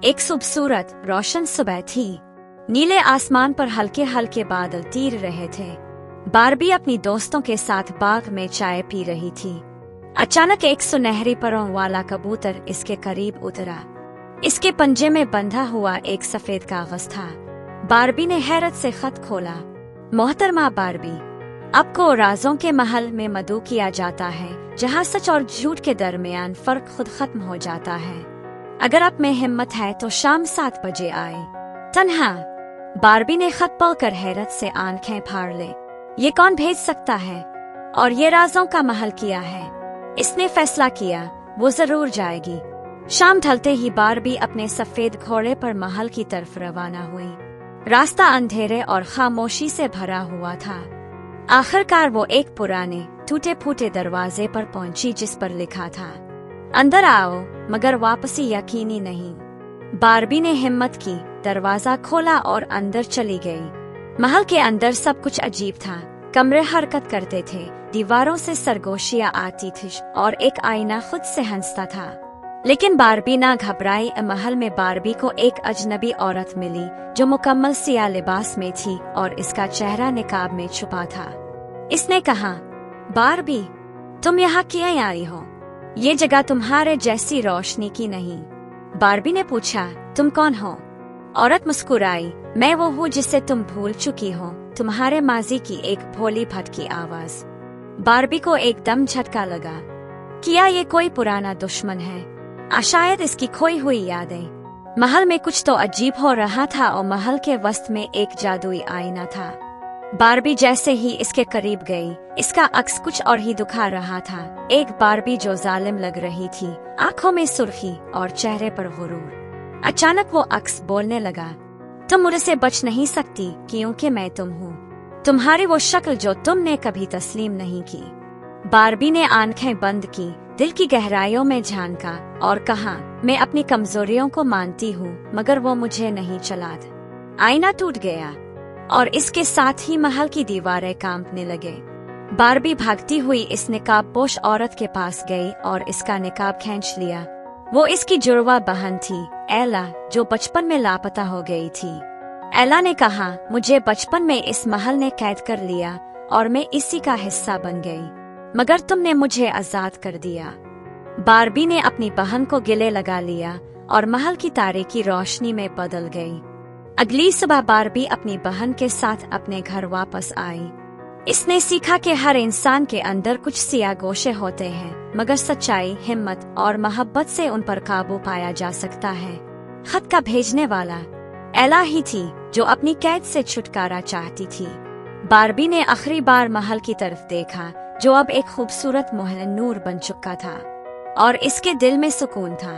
एक खूबसूरत रोशन सुबह थी। नीले आसमान पर हल्के हल्के बादल तीर रहे थे। बारबी अपनी दोस्तों के साथ बाग में चाय पी रही थी। अचानक एक सुनहरी परों वाला कबूतर इसके करीब उतरा। इसके पंजे में बंधा हुआ एक सफेद कागज था। बारबी ने हैरत से खत खोला। मोहतरमा बारबी, आपको राजों के महल में मदऊ किया जाता है, जहाँ सच और झूठ के दरमियान फर्क खुद खत्म हो जाता है। अगर आप में हिम्मत है तो शाम 7 बजे आए। तन्हा। बारबी ने खत पढ़कर हैरत से आंखें फाड़ ले। ये कौन भेज सकता है? और ये राजों का महल किया है। इसने फैसला किया वो जरूर जाएगी। शाम ढलते ही बारबी अपने सफेद घोड़े पर महल की तरफ रवाना हुई। रास्ता अंधेरे और खामोशी से भरा हुआ था। आखिरकार वो एक पुराने टूटे फूटे दरवाजे पर पहुंची जिस पर लिखा था, अंदर आओ मगर वापसी यकीनी नहीं। बारबी ने हिम्मत की, दरवाजा खोला और अंदर चली गई। महल के अंदर सब कुछ अजीब था। कमरे हरकत करते थे, दीवारों से सरगोशियां आती थी और एक आईना खुद से हंसता था। लेकिन बारबी ना घबराई। महल में बारबी को एक अजनबी औरत मिली जो मुकम्मल सियाह लिबास में थी और इसका चेहरा निकाब में छुपा था। इसने कहा, बारबी, तुम यहाँ क्यों आई हो? ये जगह तुम्हारे जैसी रोशनी की नहीं। बारबी ने पूछा, तुम कौन हो? औरत मुस्कुराई, मैं वो हूँ जिसे तुम भूल चुकी हो, तुम्हारे माजी की एक भोली भटकी आवाज। बारबी को एकदम झटका लगा। क्या ये कोई पुराना दुश्मन है? शायद इसकी खोई हुई यादें। महल में कुछ तो अजीब हो रहा था और महल के वस्त में एक जादुई आईना था। बारबी जैसे ही इसके करीब गई, इसका अक्स कुछ और ही दिखा रहा था। एक बारबी जो जालिम लग रही थी, आंखों में सुर्खी और चेहरे पर गुरूर। अचानक वो अक्स बोलने लगा, तुम मुझसे बच नहीं सकती क्योंकि मैं तुम हूँ, तुम्हारी वो शक्ल जो तुमने कभी तस्लीम नहीं की। बारबी ने आंखें बंद की, दिल की गहराइयों में झांका और कहा, मैं अपनी कमजोरियों को मानती हूँ मगर वो मुझे नहीं चलाते। आईना टूट गया और इसके साथ ही महल की दीवारें कांपने लगे। बारबी भागती हुई इस निकाबपोश औरत के पास गई और इसका निकाब खींच लिया। वो इसकी जुड़वा बहन थी, एला, जो बचपन में लापता हो गई थी। एला ने कहा, मुझे बचपन में इस महल ने कैद कर लिया और मैं इसी का हिस्सा बन गई, मगर तुमने मुझे आजाद कर दिया। बारबी ने अपनी बहन को गले लगा लिया और महल की तारीकी रोशनी में बदल गई। अगली सुबह बारबी अपनी बहन के साथ अपने घर वापस आई। इसने सीखा कि हर इंसान के अंदर कुछ सियाह गोशे होते हैं, मगर सच्चाई, हिम्मत और मोहब्बत से उन पर काबू पाया जा सकता है। खत का भेजने वाला एला ही थी जो अपनी कैद से छुटकारा चाहती थी। बारबी ने आखिरी बार महल की तरफ देखा जो अब एक खूबसूरत महल नूर बन चुका था और इसके दिल में सुकून था।